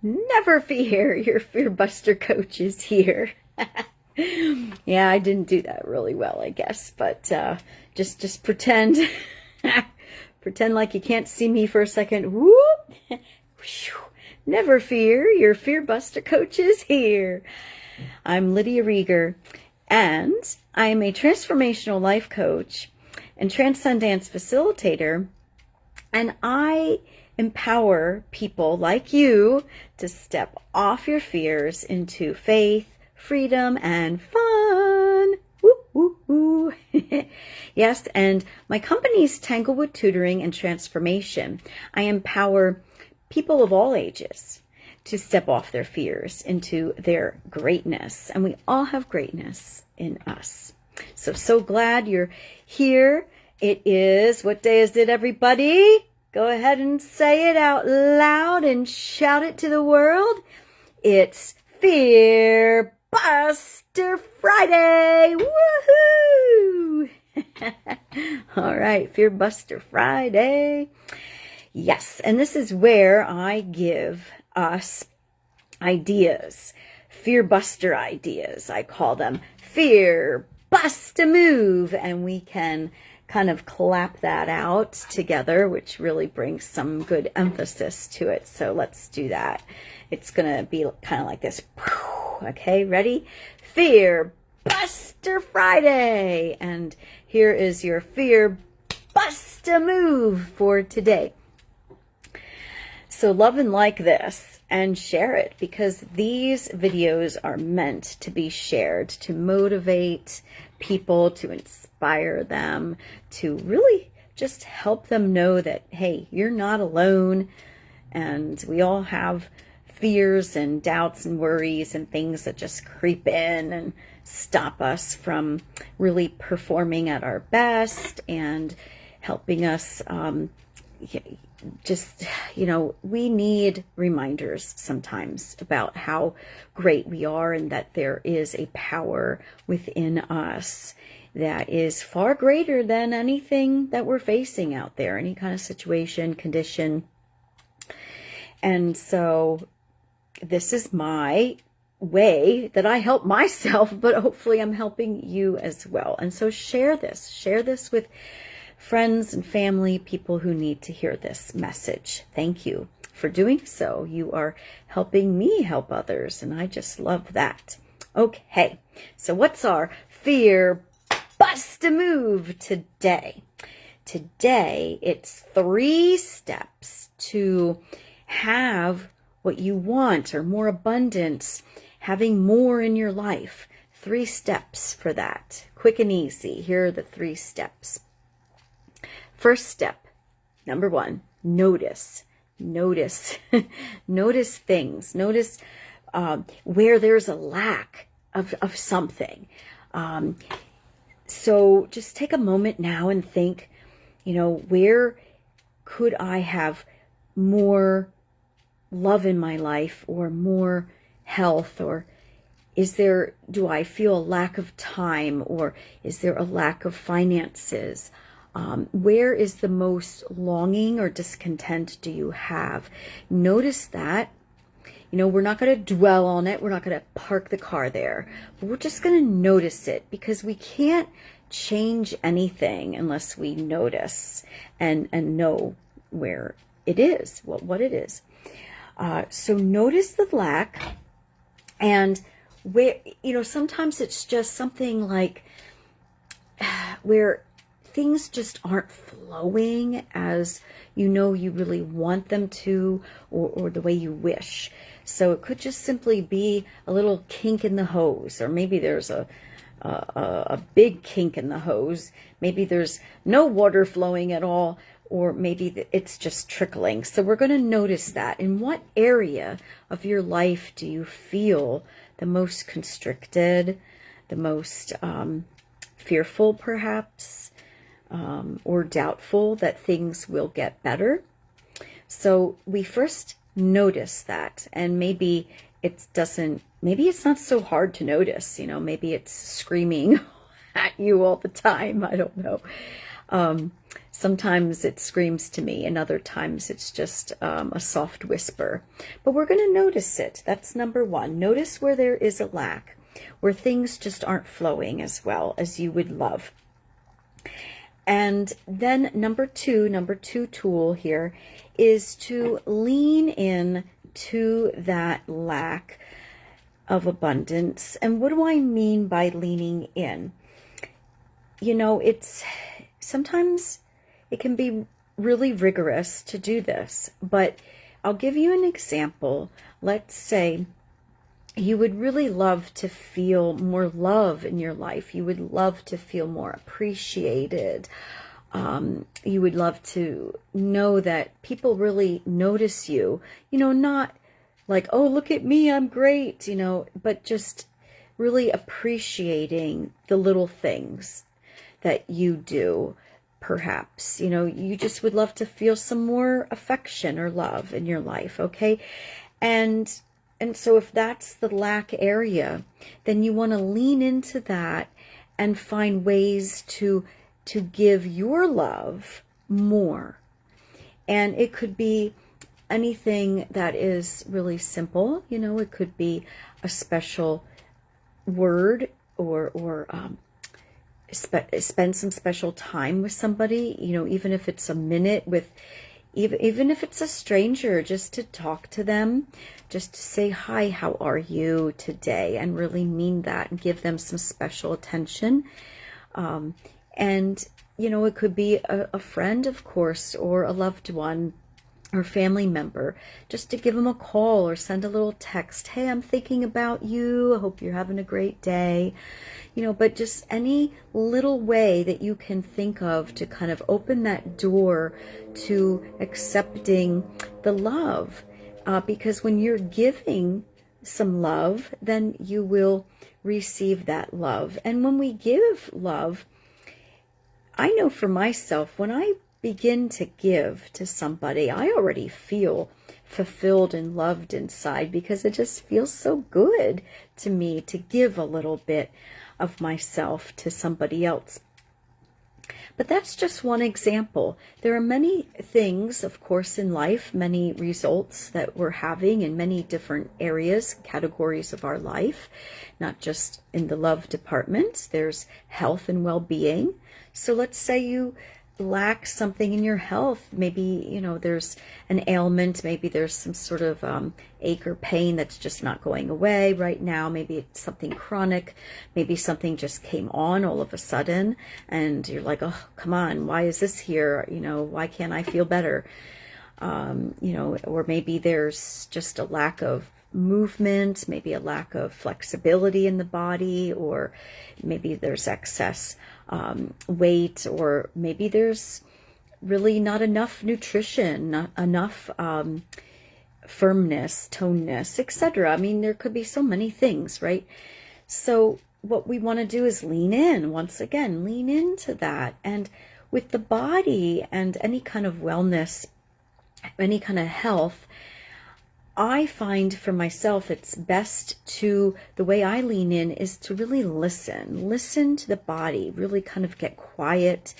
Never fear, your Fear Buster coach is here. Yeah, I didn't do that really well, I guess, but just pretend, pretend like you can't see me for a second. Whoop! Never fear, your Fear Buster coach is here. I'm Lydia Rieger, and I am a transformational life coach and transcendence facilitator, and I empower people like you to step off your fears into faith, freedom, and fun. Woo, woo, woo. Yes, and my company is Tanglewood Tutoring and Transformation. I empower people of all ages to step off their fears into their greatness. And we all have greatness in us. So glad you're here. It is, what day is it, everybody? Go ahead and say it out loud and shout it to the world. It's Fear Buster Friday. Woohoo! All right, Fear Buster Friday. Yes, and this is where I give us ideas, Fear Buster ideas. I call them Fear Bust a Move, and we can kind of clap that out together, which really brings some good emphasis to it. So let's do that. It's going to be kind of like this. Okay, ready? Fear Buster Friday. And here is your Fear Bust a Move for today. So love and like this and share it, because these videos are meant to be shared to motivate people, to inspire them, to really just help them know that, hey, you're not alone, and we all have fears and doubts and worries and things that just creep in and stop us from really performing at our best and helping us we need reminders sometimes about how great we are, and that there is a power within us that is far greater than anything that we're facing out there, any kind of situation, condition. And so this is my way that I help myself, but hopefully I'm helping you as well. And so share this with friends and family, people who need to hear this message. Thank you for doing so. You are helping me help others, and I just love that. Okay, so what's our Fear Bust a Move today? Today, it's 3 steps to have what you want, or more abundance, having more in your life. 3 steps for that. Quick and easy. Here are the 3 steps. First step, number 1, notice. Notice things. Notice where there's a lack of something. So just take a moment now and think, where could I have more love in my life, or more health, or do I feel a lack of time, or is there a lack of finances? Where is the most longing or discontent do you have? Notice that. We're not going to dwell on it. We're not going to park the car there. But we're just going to notice it, because we can't change anything unless we notice and know where it is, what it is. So notice the lack, and where, sometimes it's just something like where things just aren't flowing as you really want them to, or the way you wish. So it could just simply be a little kink in the hose, or maybe there's a big kink in the hose. Maybe there's no water flowing at all, or maybe it's just trickling. So we're going to notice that. In what area of your life do you feel the most constricted, the most fearful perhaps, or doubtful that things will get better? So we first notice that, and maybe it's not so hard to notice, maybe it's screaming at you all the time. I don't know. Sometimes it screams to me, and other times it's just a soft whisper. But we're going to notice it. That's number one. Notice where there is a lack, where things just aren't flowing as well as you would love. And then number two tool here is to lean in to that lack of abundance. And what do I mean by leaning in? You know, sometimes it can be really rigorous to do this, but I'll give you an example. Let's say you would really love to feel more love in your life. You would love to feel more appreciated. You would love to know that people really notice you, you know, not like, oh, look at me, I'm great, you know, but just really appreciating the little things that you do. Perhaps, you know, you just would love to feel some more affection or love in your life, okay? And so if that's the lack area, then you want to lean into that and find ways to give your love more. And it could be anything that is really simple, you know, it could be a special word or spend some special time with somebody, you know, even if it's a minute with, even if it's a stranger, just to talk to them, just to say, hi, how are you today? And really mean that and give them some special attention. And, you know, it could be a friend, of course, or a loved one or family member, just to give them a call or send a little text. Hey, I'm thinking about you. I hope you're having a great day. You know, but just any little way that you can think of to kind of open that door to accepting the love. Because when you're giving some love, then you will receive that love. And when we give love, I know for myself, when I begin to give to somebody, I already feel fulfilled and loved inside, because it just feels so good to me to give a little bit of myself to somebody else. But that's just one example. There are many things, of course, in life, many results that we're having in many different areas, categories of our life, not just in the love department. There's health and well-being. So let's say you lack something in your health. Maybe, you know, there's an ailment. Maybe there's some sort of ache or pain that's just not going away right now. Maybe it's something chronic. Maybe something just came on all of a sudden and you're like, oh, come on, why is this here? You know, why can't I feel better? You know, or maybe there's just a lack of movement, maybe a lack of flexibility in the body, or maybe there's excess weight, or maybe there's really not enough nutrition, not enough firmness, toneness, etc. I mean, there could be so many things, right? So what we want to do is lean in, once again, lean into that. And with the body and any kind of wellness, any kind of health, I find for myself it's best to, the way I lean in is to really listen to the body, really kind of get quiet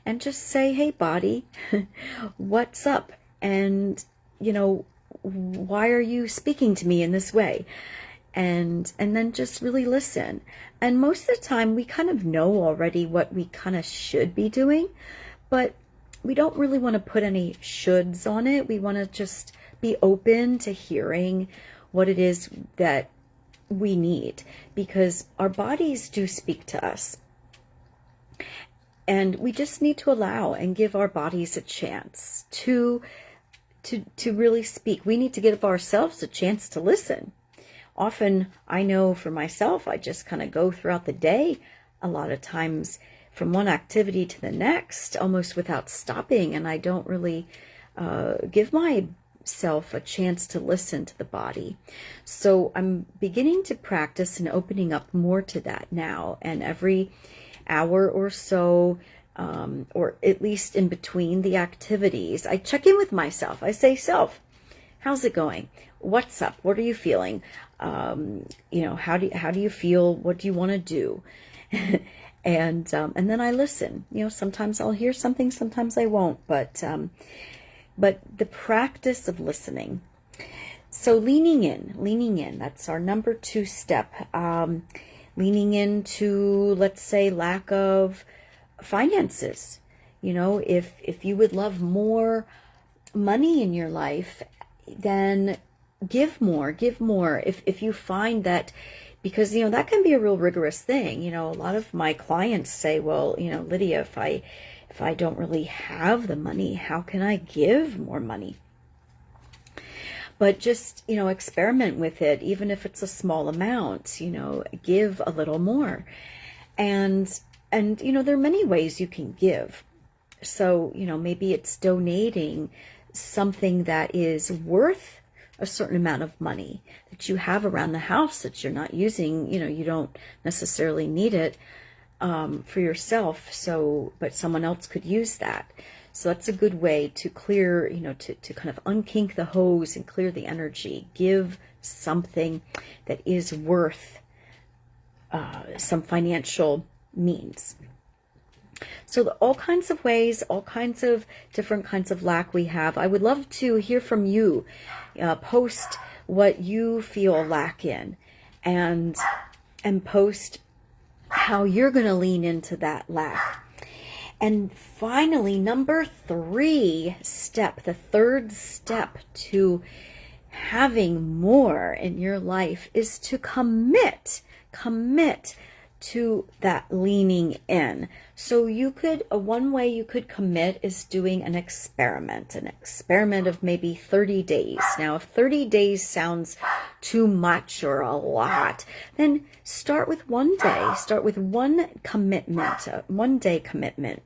and just say, hey, body, what's up? And, you know, why are you speaking to me in this way? And then just really listen. And most of the time we kind of know already what we kind of should be doing, but we don't really want to put any shoulds on it. We want to just be open to hearing what it is that we need, because our bodies do speak to us. And we just need to allow and give our bodies a chance to really speak. We need to give ourselves a chance to listen. Often, I know for myself, I just kind of go throughout the day, a lot of times from one activity to the next, almost without stopping, and I don't really give myself a chance to listen to the body. So I'm beginning to practice and opening up more to that now, and every hour or so, or at least in between the activities, I check in with myself. I say, self, how's it going? What's up? What are you feeling? You know, how do you feel? What do you want to do? And then I listen. You know, sometimes I'll hear something, sometimes I won't, but the practice of listening. So leaning in, that's our number 2 step. Leaning into, let's say, lack of finances. You know, if you would love more money in your life, then give more. If you find that, because, you know, that can be a real rigorous thing. You know, a lot of my clients say, well, you know, Lydia, if I don't really have the money, how can I give more money? But just, you know, experiment with it, even if it's a small amount, you know, give a little more. And you know, there are many ways you can give. So, you know, maybe it's donating something that is worth a certain amount of money that you have around the house that you're not using. You know, you don't necessarily need it for yourself, so, but someone else could use that. So that's a good way to clear, you know, to kind of unkink the hose and clear the energy. Give something that is worth some financial means. So all kinds of ways, all kinds of different kinds of lack we have. I would love to hear from you. Post what you feel lack in, and post how you're going to lean into that lack. And finally, number 3 step, the third step to having more in your life is to commit to that leaning in. So you could, one way you could commit is doing an experiment of maybe 30 days. Now, if 30 days sounds too much or a lot, then start with one day, start with one commitment, a 1-day commitment.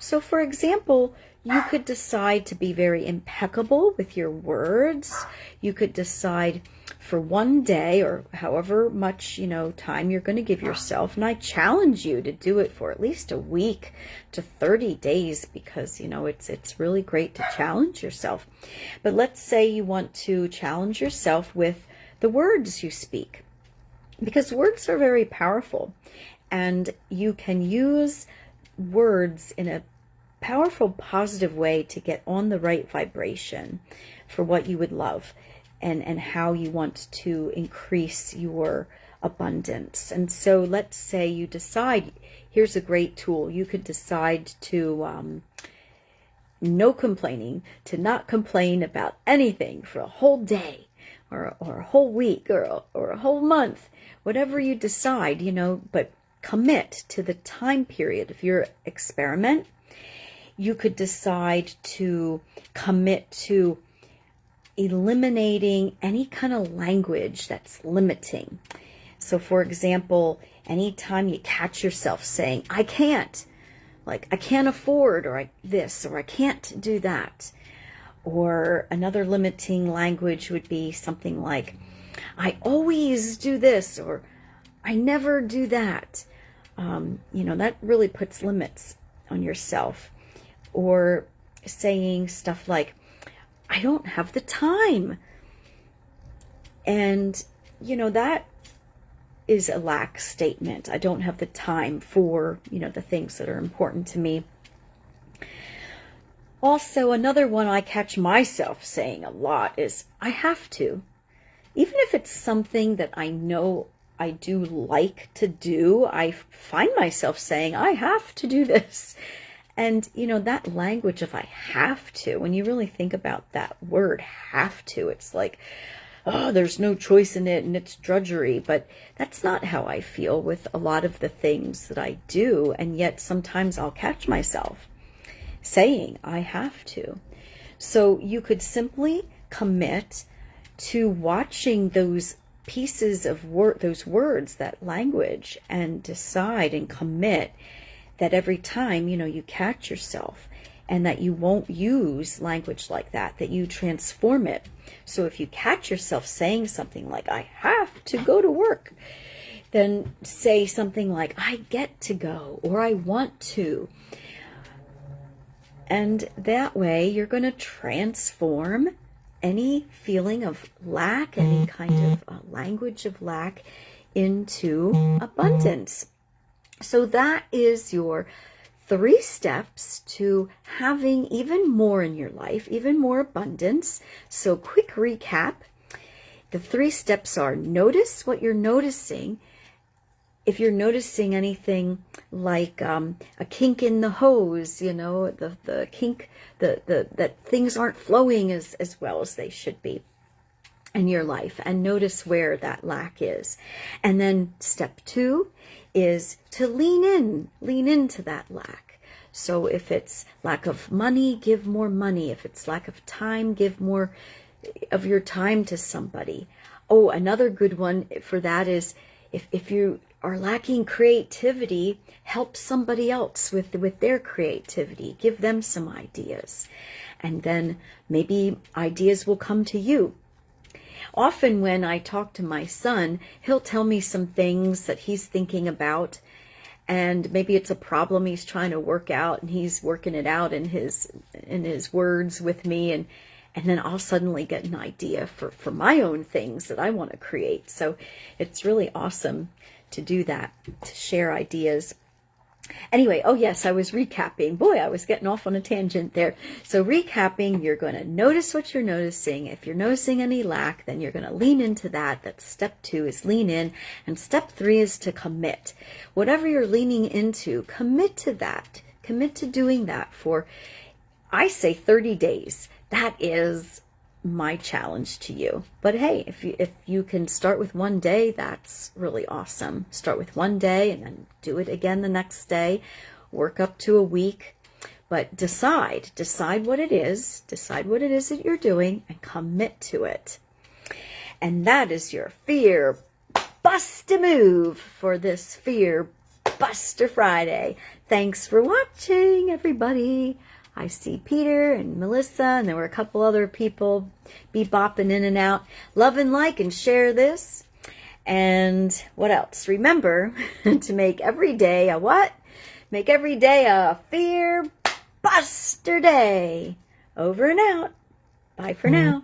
So for example, you could decide to be very impeccable with your words. You could decide for 1 day, or however much, you know, time you're going to give yourself. And I challenge you to do it for at least a week to 30 days, because, you know, it's really great to challenge yourself. But let's say you want to challenge yourself with the words you speak, because words are very powerful, and you can use words in a powerful, positive way to get on the right vibration for what you would love, and how you want to increase your abundance. And so let's say you decide, here's a great tool. You could decide to no complaining, to not complain about anything for a whole day, or a whole week, or a whole month, whatever you decide, you know, but commit to the time period of your experiment. You could decide to commit to eliminating any kind of language that's limiting. So for example, anytime you catch yourself saying, I can't, like I can't afford, or this, or I can't do that. Or another limiting language would be something like, I always do this, or I never do that. You know, that really puts limits on yourself. Or saying stuff like, I don't have the time. And, you know, that is a lack statement. I don't have the time for, you know, the things that are important to me. Also, another one I catch myself saying a lot is, I have to. Even if it's something that I know I do like to do, I find myself saying, I have to do this. And, you know, that language of I have to, when you really think about that word have to, it's like, oh, there's no choice in it and it's drudgery. But that's not how I feel with a lot of the things that I do. And yet sometimes I'll catch myself saying I have to. So you could simply commit to watching those pieces of those words, that language, and decide and commit that every time, you know, you catch yourself, and that you won't use language like that, that you transform it. So if you catch yourself saying something like, I have to go to work, then say something like, I get to go, or I want to. And that way you're going to transform any feeling of lack, any kind of language of lack, into abundance. So that is your 3 steps to having even more in your life, even more abundance. So quick recap. The 3 steps are: notice what you're noticing. If you're noticing anything like a kink in the hose, the kink, that things aren't flowing as well as they should be in your life, and notice where that lack is. And then step 2 is to lean into that lack. So if it's lack of money, give more money. If it's lack of time, give more of your time to somebody. Oh, another good one for that is if you are lacking creativity, help somebody else with their creativity. Give them some ideas. And then maybe ideas will come to you. Often when I talk to my son, he'll tell me some things that he's thinking about, and maybe it's a problem he's trying to work out, and he's working it out in his words with me, and then I'll suddenly get an idea for my own things that I want to create. So it's really awesome to do that, to share ideas. Anyway, oh yes, I was recapping. Boy, I was getting off on a tangent there. So recapping, you're going to notice what you're noticing. If you're noticing any lack, then you're going to lean into that. That's step 2 is lean in. And step 3 is to commit. Whatever you're leaning into, commit to that. Commit to doing that for, I say, 30 days. That is my challenge to you. But hey, if you can start with 1 day, that's really awesome. Start with 1 day and then do it again the next day. Work up to a week. But decide what it is. Decide what it is that you're doing and commit to it. And that is your Fear Buster move for this Fear Buster Friday. Thanks for watching, everybody. I see Peter and Melissa, and there were a couple other people bopping in and out. Love and like and share this. And what else? Remember to make every day a what? Make every day a Fear Buster Day. Over and out. Bye for now.